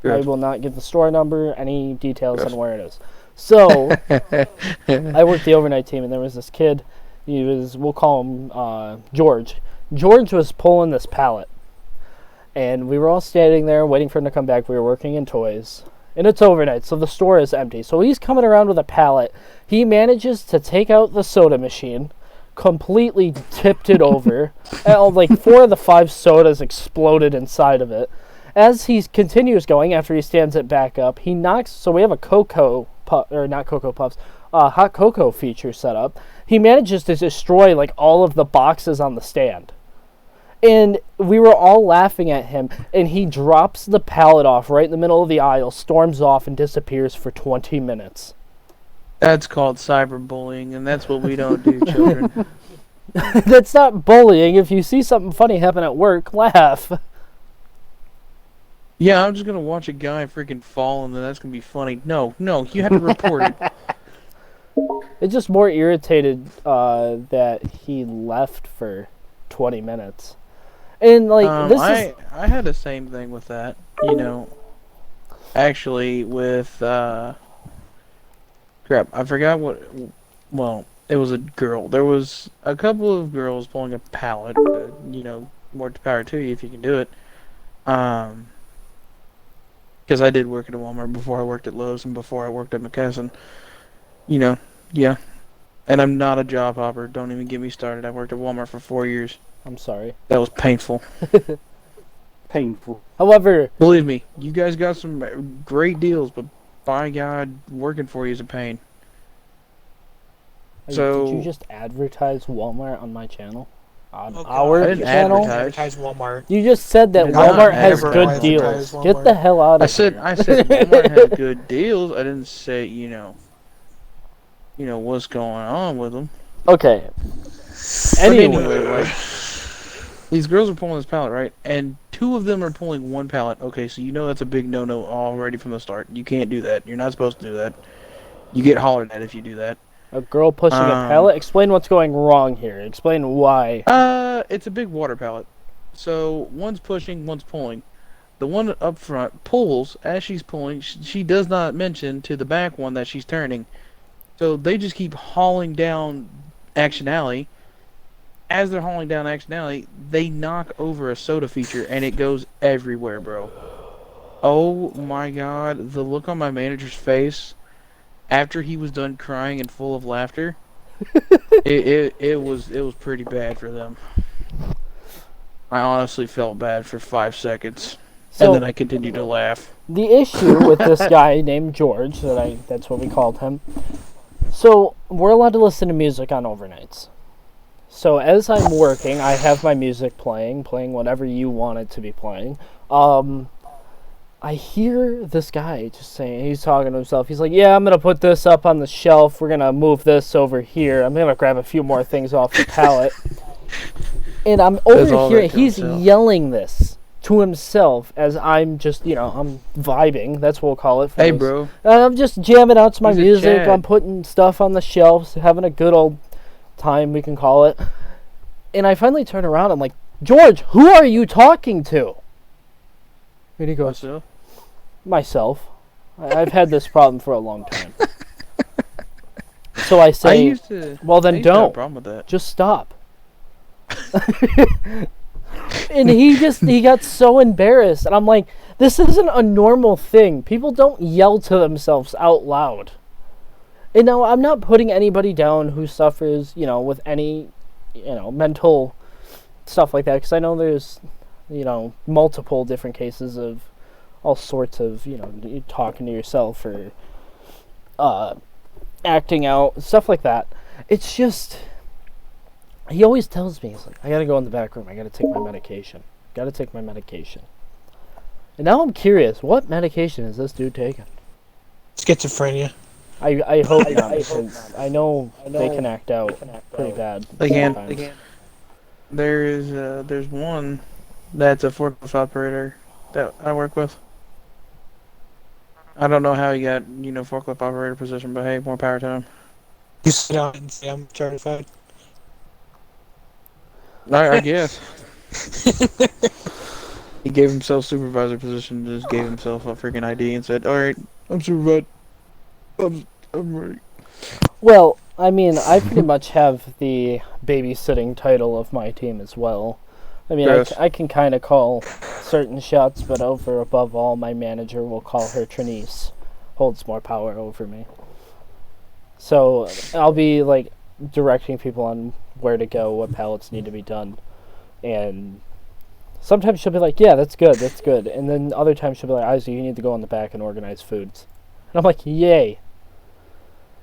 Good. I will not give the store number, any details on where it is. So, I worked the overnight team, and there was this kid. We'll call him George. George was pulling this pallet. And we were all standing there waiting for him to come back. We were working in toys. And it's overnight, so the store is empty. So he's coming around with a pallet. He manages to take out the soda machine, completely tipped it over. And like 4 of the 5 sodas exploded inside of it. As he continues going, after he stands it back up, he knocks. So we have a hot cocoa feature set up. He manages to destroy like all of the boxes on the stand. And we were all laughing at him, and he drops the pallet off right in the middle of the aisle, storms off, and disappears for 20 minutes. That's called cyberbullying, and that's what we don't do, children. That's not bullying. If you see something funny happen at work, laugh. Yeah, I'm just gonna watch a guy freaking fall, and then that's gonna be funny. No, you have to report it. It's just more irritated that he left for 20 minutes. And, like, I had the same thing with that, actually with, crap, I forgot well, it was a girl. There was a couple of girls pulling a pallet, more power to you if you can do it. Because I did work at a Walmart before I worked at Lowe's and before I worked at McKesson. Yeah. And I'm not a job hopper. Don't even get me started. I worked at Walmart for 4 years. I'm sorry. That was painful. Painful. However, Believe me, you guys got some great deals, but by God, working for you is a pain. So did you just advertise Walmart on my channel? On Oh, God. our I didn't channel? advertise. Walmart. You just said that Did Walmart not has ever good advertise deals. Get Walmart. the hell out of I here. said Walmart has good deals. I didn't say, what's going on with them. Okay. But Anyway. like, these girls are pulling this pallet, right? And 2 two of them are pulling one pallet. Okay, so you know that's a big no-no already from the start. You can't do that. You're not supposed to do that. You get hollered at if you do that. A girl pushing a pallet? Explain what's going wrong here. Explain why. It's a big water pallet. So one's pushing, one's pulling. The one up front pulls. As she's pulling, she does not mention to the back one that she's turning. So they just keep hauling down Action Alley. As they're hauling down Action Alley, they knock over a soda feature, and it goes everywhere, bro. Oh my god, the look on my manager's face after he was done crying and full of laughter, it was pretty bad for them. I honestly felt bad for 5 seconds, and then I continued to laugh. The issue with this guy named George, that's what we called him. So we're allowed to listen to music on overnights. So as I'm working, I have my music playing whatever you want it to be playing. I hear this guy just saying, he's talking to himself. He's like, yeah, I'm going to put this up on the shelf. We're going to move this over here. I'm going to grab a few more things off the pallet. And I'm over here. He's yelling this to himself as I'm just, I'm vibing. That's what we'll call it. Hey, bro. I'm just jamming out to my music. I'm putting stuff on the shelves, having a good old time, we can call it. And I finally turn around. I'm like, George, who are you talking to? And he goes, myself. I've had this problem for a long time. So I say, well then don't. Just stop. And he got so embarrassed. And I'm like, this isn't a normal thing. People don't yell to themselves out loud. And now I'm not putting anybody down who suffers, with any, mental stuff like that. Because I know there's, multiple different cases of all sorts of, talking to yourself or acting out, stuff like that. It's just, he always tells me, he's like, I gotta go in the back room. I gotta take my medication. And now I'm curious, what medication is this dude taking? Schizophrenia. I hope not, because I know they can act out pretty bad. They can. There's one that's a forklift operator that I work with. I don't know how he got, forklift operator position, but hey, more power to him. You sit down and say I'm certified. I guess. He gave himself supervisor position, just gave himself a freaking ID and said, alright, I'm supervised. I'm ready. Well, I mean, I pretty much have the babysitting title of my team as well. I mean, yes. I can kind of call certain shots, but above all, my manager will call her Trinice. Holds more power over me. So, I'll be, directing people on where to go, what pallets need to be done. And sometimes she'll be like, yeah, that's good. And then other times she'll be like, Isaac, you need to go in the back and organize foods. And I'm like, yay.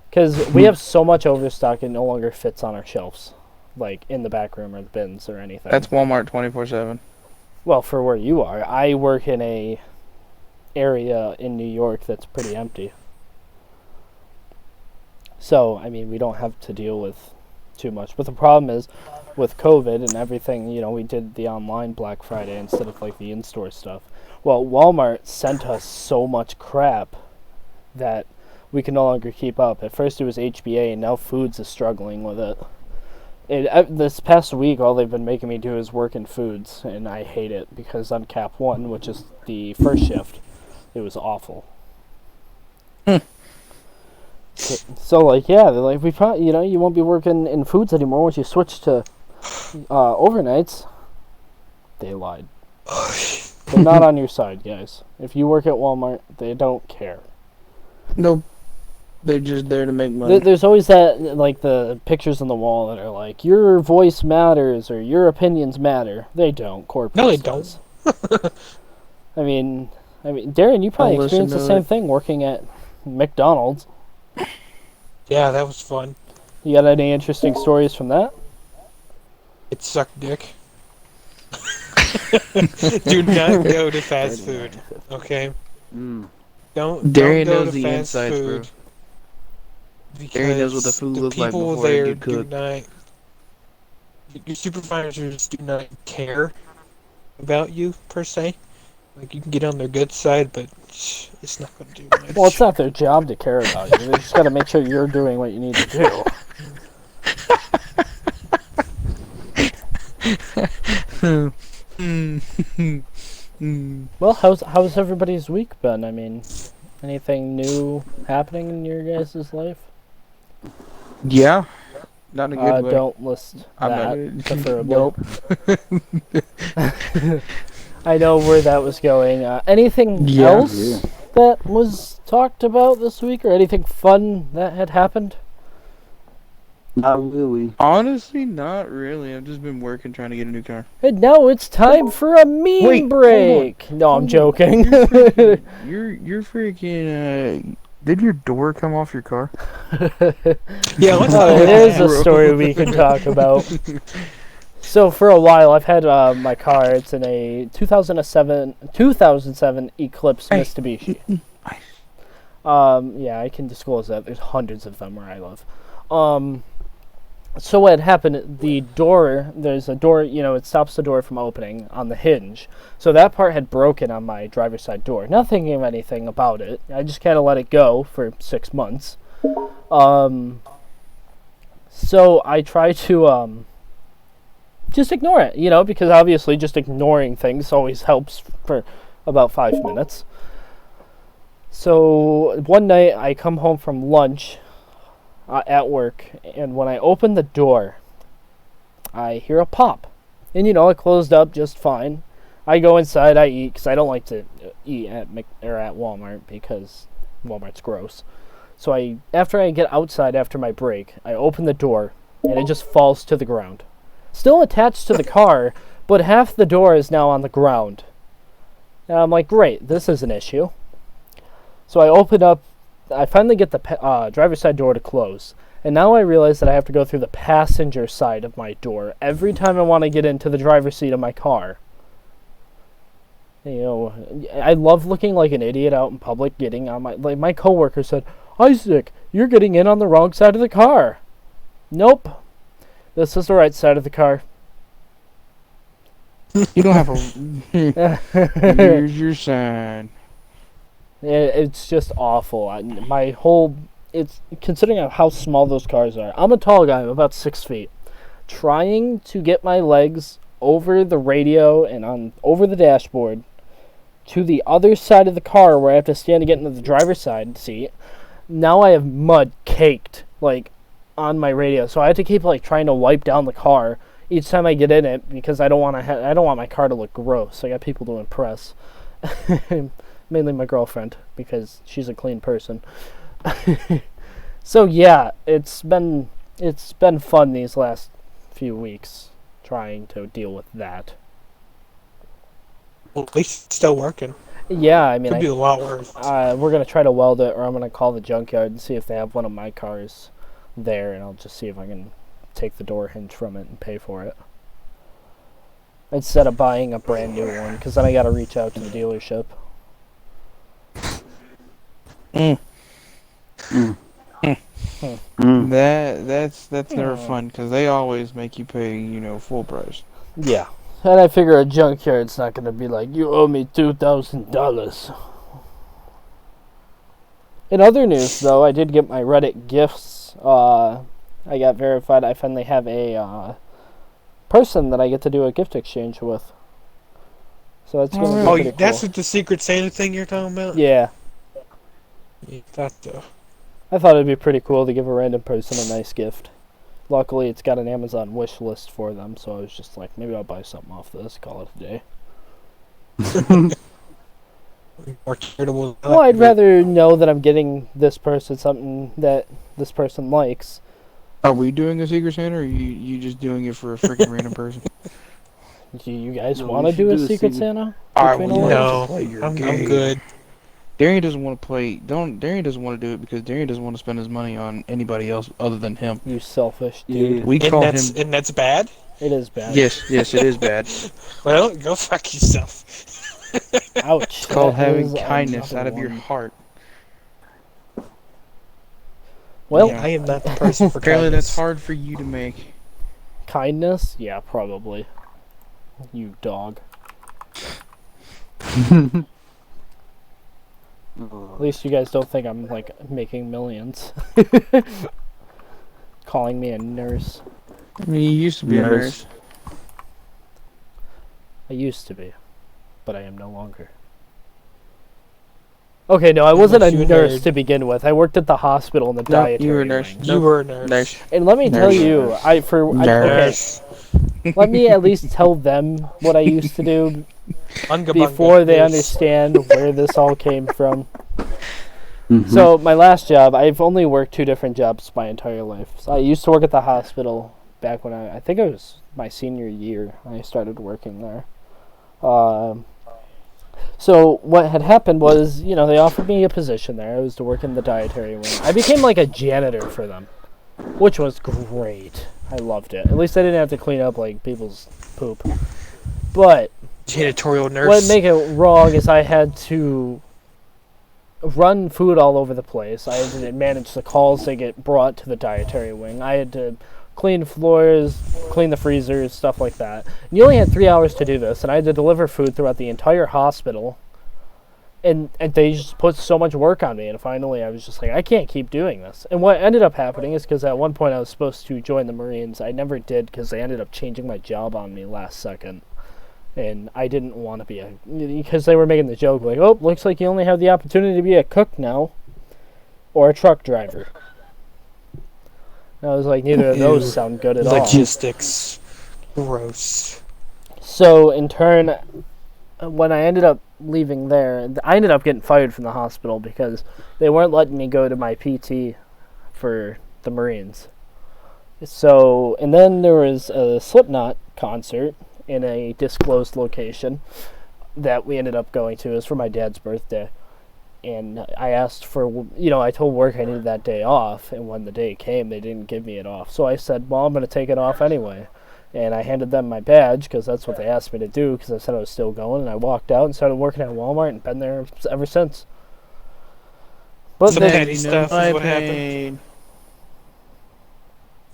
Because we have so much overstock, it no longer fits on our shelves. In the back room or the bins or anything. That's Walmart 24/7. Well, for where you are. I work in a area in New York that's pretty empty. So, I mean, we don't have to deal with too much. But the problem is, with COVID and everything, we did the online Black Friday instead of, the in-store stuff. Well, Walmart sent us so much crap that we can no longer keep up. At first it was HBA, and now Foods is struggling with it. This past week, all they've been making me do is work in Foods, and I hate it, because on Cap 1, which is the first shift, it was awful. So, yeah, they're like, we probably, you won't be working in Foods anymore once you switch to overnights. They lied. They're not on your side, guys. If you work at Walmart, they don't care. Nope. They're just there to make money. There's always that, the pictures on the wall that are like, your voice matters, or your opinions matter. They don't. Corporate No, they don't. I mean, Dairen, you probably experienced the same thing working at McDonald's. Yeah, that was fun. You got any interesting stories from that? It sucked dick. Do not go to fast food, okay? Don't go to fast food. Bro. Dairen knows what the food looks like before it gets cooked. Your supervisors do not care about you per se. Like you can get on their good side, but it's not going to do much. Well, it's not their job to care about you. They just got to make sure you're doing what you need to do. Well, how's everybody's week been? I mean, anything new happening in your guys' life? Yeah, not in a good way. Don't list that, preferably. Nope. I know where that was going. Anything else that was talked about this week, or anything fun that had happened? Not really. Honestly, not really. I've just been working trying to get a new car. And now it's time for a meme break. No, I'm joking. You're freaking. Did your door come off your car? Yeah, let's it is a story we can talk about. So for a while, I've had my car. It's in a 2007 Eclipse Mitsubishi. Yeah, I can disclose that. There's hundreds of them where I live. So what had happened, there's a door, it stops the door from opening on the hinge. So that part had broken on my driver's side door. Not thinking of anything about it. I just kind of let it go for 6 months. So I try to just ignore it, because obviously just ignoring things always helps for about 5 minutes. So one night I come home from lunch at work, and when I open the door, I hear a pop. And it closed up just fine. I go inside, I eat, because I don't like to eat at Walmart, because Walmart's gross. So after I get outside after my break, I open the door, and it just falls to the ground. Still attached to the car, but half the door is now on the ground. And I'm like, great, this is an issue. So I finally get the driver's side door to close. And now I realize that I have to go through the passenger side of my door every time I want to get into the driver's seat of my car. I love looking like an idiot out in public getting on my coworker said, "Isaac, you're getting in on the wrong side of the car." Nope. This is the right side of the car. You don't have a... Here's your sign. It's just awful. It's considering how small those cars are. I'm a tall guy. I'm about 6 feet. Trying to get my legs over the radio and over the dashboard to the other side of the car where I have to stand to get into the driver's side seat. Now I have mud caked on my radio, so I have to keep trying to wipe down the car each time I get in it because I don't want my car to look gross. I got people to impress. Mainly my girlfriend, because she's a clean person. So yeah, it's been fun these last few weeks trying to deal with that. Well, at least it's still working. Yeah, I mean, could be a lot worse. We're gonna try to weld it, or I'm gonna call the junkyard and see if they have one of my cars there, and I'll just see if I can take the door hinge from it and pay for it instead of buying a brand new one, because then I gotta reach out to the dealership. That's never fun because they always make you pay full price. Yeah, and I figure a junkyard's not gonna be like, you owe me $2,000. In other news, though, I did get my Reddit gifts. I got verified. I finally have a person that I get to do a gift exchange with. So that's gonna be pretty cool. That's what the Secret Santa thing you're talking about? Yeah. Yeah, that though. I thought it'd be pretty cool to give a random person a nice gift. Luckily, it's got an Amazon wish list for them, so I was just like, maybe I'll buy something off this, call it a day. More charitable. Well, I'd rather know that I'm getting this person something that this person likes. Are we doing a Secret Santa, or are you just doing it for a freaking random person? Do you guys want to do a Secret Santa? No, I'm good. Dairen doesn't want to play. Dairen doesn't want to do it because Dairen doesn't want to spend his money on anybody else other than him. You selfish dude. We call him. And that's bad? It is bad. Yes, it is bad. Well, go fuck yourself. Ouch. It's called having kindness out of your heart. Well, I am not the person for apparently kindness. that's hard for you to make. Kindness? Yeah, probably. You dog. At least you guys don't think I'm like making millions. Calling me a nurse. I mean, you used to be a nurse. I used to be, but I am no longer. Okay, no, I wasn't a nurse to begin with. I worked at the hospital in the dietary. You were a nurse. wing. You were a nurse. And let me tell you, okay, let me at least tell them what I used to do before they understand where this all came from. So my last job, I've only worked 2 different jobs my entire life. So I used to work at the hospital back when I think it was my senior year. I started working there. So what had happened was, you know, they offered me a position there. I was to work in the dietary wing. I became like a janitor for them, which was great. I loved it. At least I didn't have to clean up like people's poop. But janitorial nurse. what made it wrong is I had to run food all over the place. I had to manage the calls that get brought to the dietary wing. I had to clean floors, clean the freezers, stuff like that. And you only had 3 hours to do this, and I had to deliver food throughout the entire hospital. And they just put so much work on me, and finally I was just like, I can't keep doing this. And what ended up happening is because at one point I was supposed to join the Marines. I never did because they ended up changing my job on me last second. And I didn't want to be because they were making the joke like, oh, looks like you only have the opportunity to be a cook now or a truck driver. And I was like, neither of those sound good at all. Logistics. Gross. So in turn, when I ended up leaving there, I ended up getting fired from the hospital because they weren't letting me go to my PT for the Marines. So, and then there was a Slipknot concert in a disclosed location that we ended up going to. It was for my dad's birthday. And I asked for, you know, I told work I needed that day off, and when the day came, they didn't give me it off. So I said, well, I'm going to take it off anyway. And I handed them my badge, because that's what they asked me to do, because I said I was still going, and I walked out and started working at Walmart, and been there ever since. But Some petty stuff is what happened.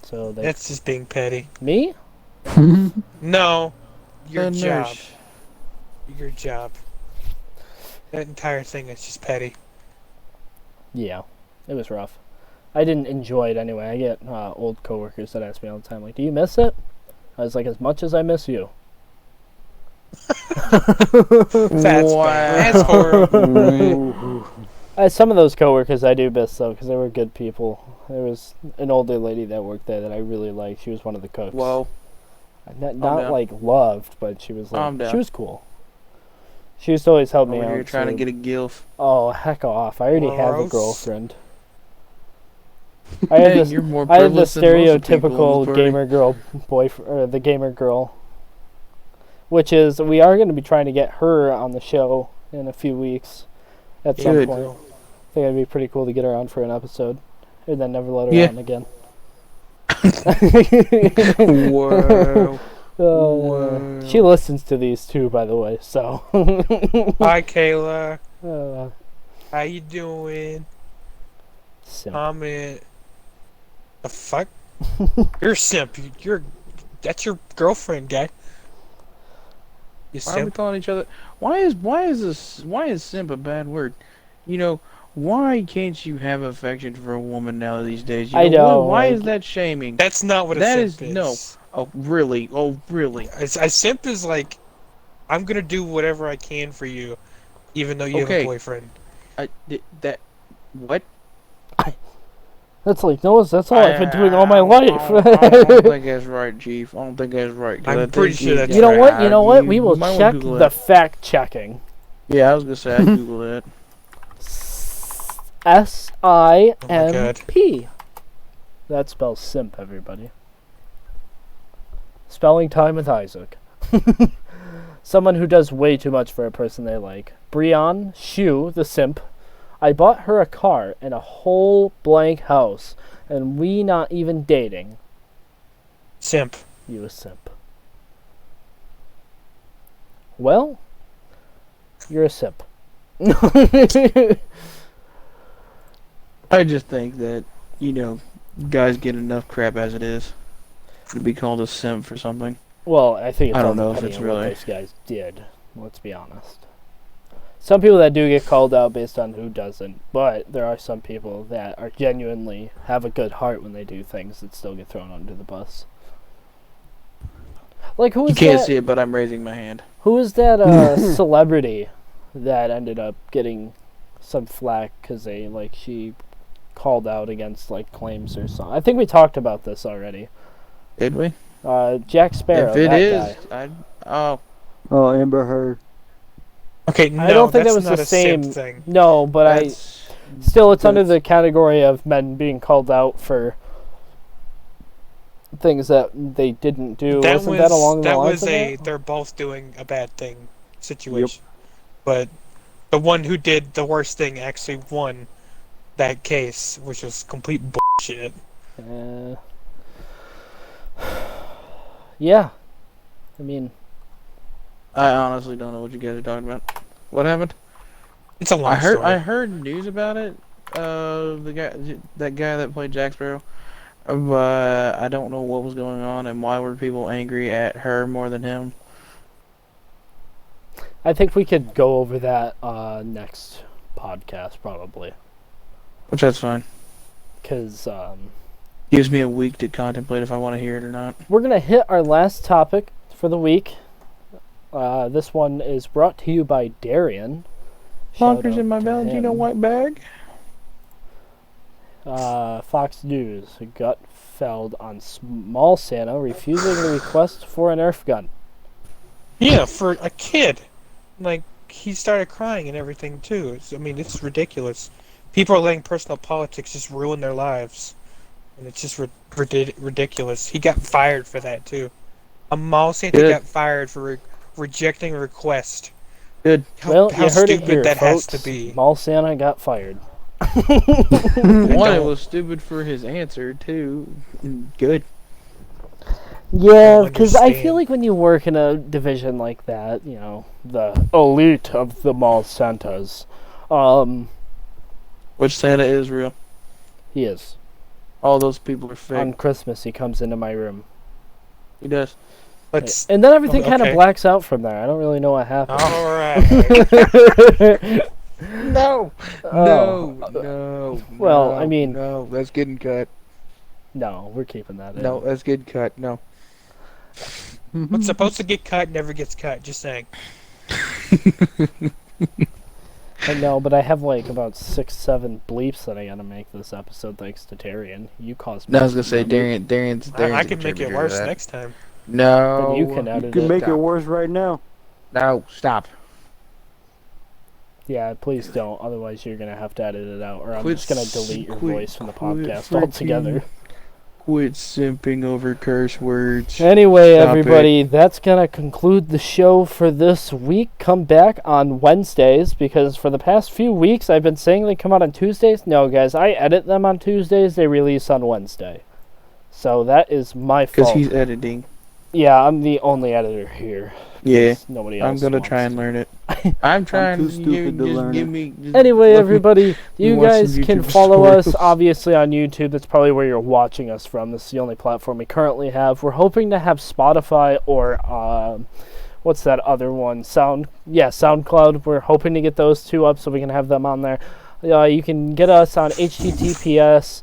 So that's just being petty. Me? No. Your job. Nurse. Your job. That entire thing is just petty. Yeah, it was rough. I didn't enjoy it anyway. I get old coworkers that ask me all the time, like, do you miss it? I was like, as much as I miss you. That's bad. That's horrible. Some of those coworkers I do miss, though, because they were good people. There was an older lady that worked there that I really liked. She was one of the cooks. Whoa. Not like loved, but she was like, she was cool. She used to always help me out. You're trying to get a gilf. Oh, heck off. I already have a Gross. girlfriend. I had You're more I had the privileged than most people stereotypical in the party. gamer girl boyfriend, or the gamer girl, which is we are going to be trying to get her on the show in a few weeks at some Good. point. I think it'd be pretty cool to get her on for an episode, and then never let her on again. Wow. Wow. She listens to these too, by the way. So. Hi, Kayla. uh, How you doing? simp. Comment. The fuck? You're a simp. That's your girlfriend, guy. You Why are we simp. calling each other? Why is simp a bad word? You know, why can't you have affection for a woman now these days? You I know, Why like- is that shaming? That's not what a That simp is- is. no. Oh really? Oh really? A simp is like, I'm gonna do whatever I can for you, even though you have a Okay. boyfriend. What? That's like that's all I've been doing all my I life. don't think that's right, Chief. I don't think that's right. 'cause I'm I think pretty sure that's You know right. what? You know what? We You will might wanna check Google the that. fact checking. Yeah, I was gonna say I Google that. SIMP. That spells simp, everybody. Spelling time with Isaac. Someone who does way too much for a person they like. Brian Shu, the simp. I bought her a car and a whole blank house, and we not even dating. Simp. You a simp. Well, you're a simp. I just think that, you know, guys get enough crap as it is to be called a simp for something. Well, I think it's I don't all know if depending it's on what really- those guys did. Let's be honest. Some people that do get called out based on who doesn't, but there are some people that are genuinely have a good heart when they do things that still get thrown under the bus. Like who was You can't that? see it, but I'm raising my hand. Who was that celebrity that ended up getting some flack because she called out against like claims or something? I think we talked about this already. Did we? Jack Sparrow. If it that is, guy. Oh, Amber Heard. Okay, no, I don't think that that's was not the a same simp thing. No, but That's- still it's under the category of men being called out for things that they didn't do. Wasn't that along the lines of that? They're both doing a bad thing situation. But the one who did the worst thing actually won that case, which was complete bullshit. Yeah. I mean, I honestly don't know what you guys are talking about. What happened? It's a long story. I heard news about it. That guy that played Jack Sparrow. But I don't know what was going on and why were people angry at her more than him. I think we could go over that next podcast probably. Which that's fine. Because Gives me a week to contemplate if I want to hear it or not. we're going to hit our last topic for the week. This one is brought to you by Dairen. Shout Bonkers out in my to Valentino him. white bag. Fox News gut felled on small Santa refusing the request for a Nerf gun. Yeah, for a kid. Like, he started crying and everything, too. It's ridiculous. People are letting personal politics just ruin their lives. And it's just ridiculous. He got fired for that, too. A mall Santa Good. got fired for rejecting a request. Good. Well, How you heard it stupid here, that folks. has to be. Small Santa got fired. One, it was stupid for his answer. Two, good. Yeah, don't because I feel understand. like when you work in a division like that, you know, the elite of the mall Santas, Which Santa is real. he is. All those people are fake. On Christmas, he comes into my room. He does. Let's. And then everything kind of okay. blacks out from there. I don't really know what happened. Alright. No. Oh. No. Well, no, I mean- no, that's getting cut. No, we're keeping that in. No, that's getting cut. No. What's supposed to get cut never gets cut, just saying. I know, but I have like about 6-7 bleeps that I gotta make this episode thanks to Dairen. You caused No, I was gonna most say of them. Darian's I can make it contributor to worse that. next time. No. Then you can edit You can it. make it Stop. worse right now. No, stop. Yeah, please don't. Otherwise, you're gonna have to edit it out, or I'm Quit just gonna delete your quit- voice from the quit podcast freaking- altogether. Quit simping over curse words. Anyway, Stop everybody, that's gonna conclude the show for this week. Come back on Wednesdays, because for the past few weeks I've been saying they come out on Tuesdays. No, guys, I edit them on Tuesdays. They release on Wednesday. So that is my Because fault. he's editing. Yeah, I'm the only editor here. Yeah. because nobody else I'm gonna wants try and to. learn it. I'm trying. too stupid to just learn give it. me. Just Anyway, let me- everybody, you watch some guys can YouTube follow us tutorials. obviously on YouTube. That's probably where you're watching us from. This is the only platform we currently have. We're hoping to have Spotify or what's that other one? SoundCloud. We're hoping to get those two up so we can have them on there. You can get us on https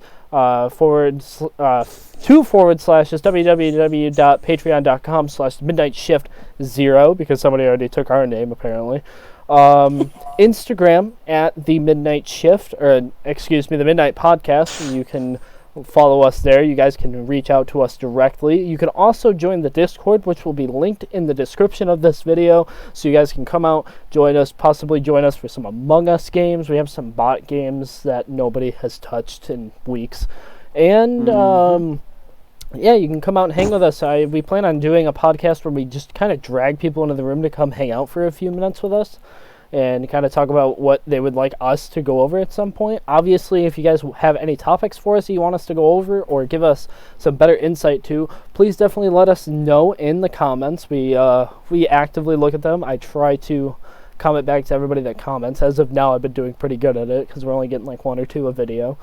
www.patreon.com/midnightshift0 because somebody already took our name apparently. Instagram at the Midnight Shift, or excuse me, the Midnight Podcast. You can follow us there. You guys can reach out to us directly. You can also join the Discord, which will be linked in the description of this video, so you guys can come out, join us, possibly join us for some Among Us games. We have some bot games that nobody has touched in weeks. And yeah, you can come out and hang with us. We plan on doing a podcast where we just kind of drag people into the room to come hang out for a few minutes with us and kind of talk about what they would like us to go over at some point. Obviously, if you guys have any topics for us that you want us to go over or give us some better insight to, please definitely let us know in the comments. We actively look at them. I try to comment back to everybody that comments. As of now, I've been doing pretty good at it because we're only getting like 1 or 2 a video.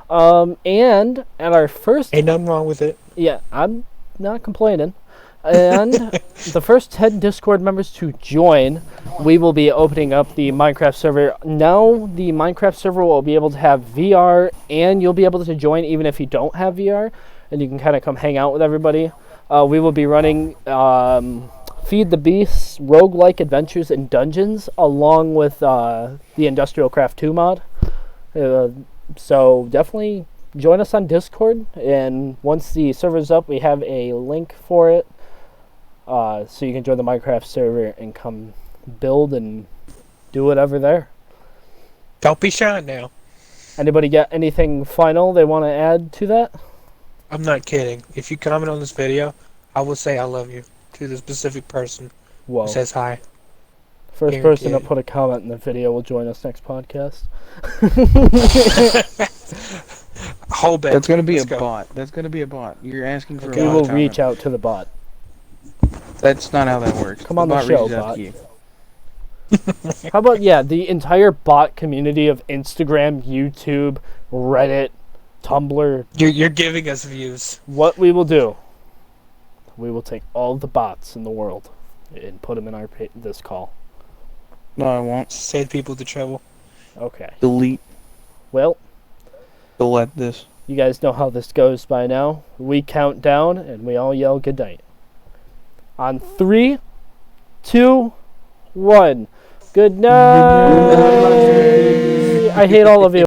And at our first... Ain't nothing wrong with it. Yeah, I'm not complaining. And the first 10 Discord members to join, we will be opening up the Minecraft server. Now the Minecraft server will be able to have VR, and you'll be able to join even if you don't have VR, and you can kind of come hang out with everybody. We will be running Feed the Beasts, roguelike adventures and dungeons, along with the Industrial Craft 2 mod. So definitely join us on Discord, and once the server's up, we have a link for it. So you can join the Minecraft server and come build and do whatever there. Don't be shy now. Anybody got anything final they want to add to that? I'm not kidding. If you comment on this video, I will say I love you to the specific person Whoa. who says hi. First Guaranteed. person to put a comment in the video will join us next podcast. Whole bet. That's gonna be Let's a go. bot. That's gonna be a bot. You're asking for Okay. We a will bot reach comment. out to the bot. That's not how that works. Come on the bot show, reaches out bot. to you. How about, the entire bot community of Instagram, YouTube, Reddit, Tumblr. You're giving us views. What we will do, we will take all the bots in the world and put them in this call. No, I won't. Save people the trouble. Okay. Delete. Well, Delete this. you guys know how this goes by now. We count down and we all yell good night. On 3, 2, 1. Good night. I hate all of you.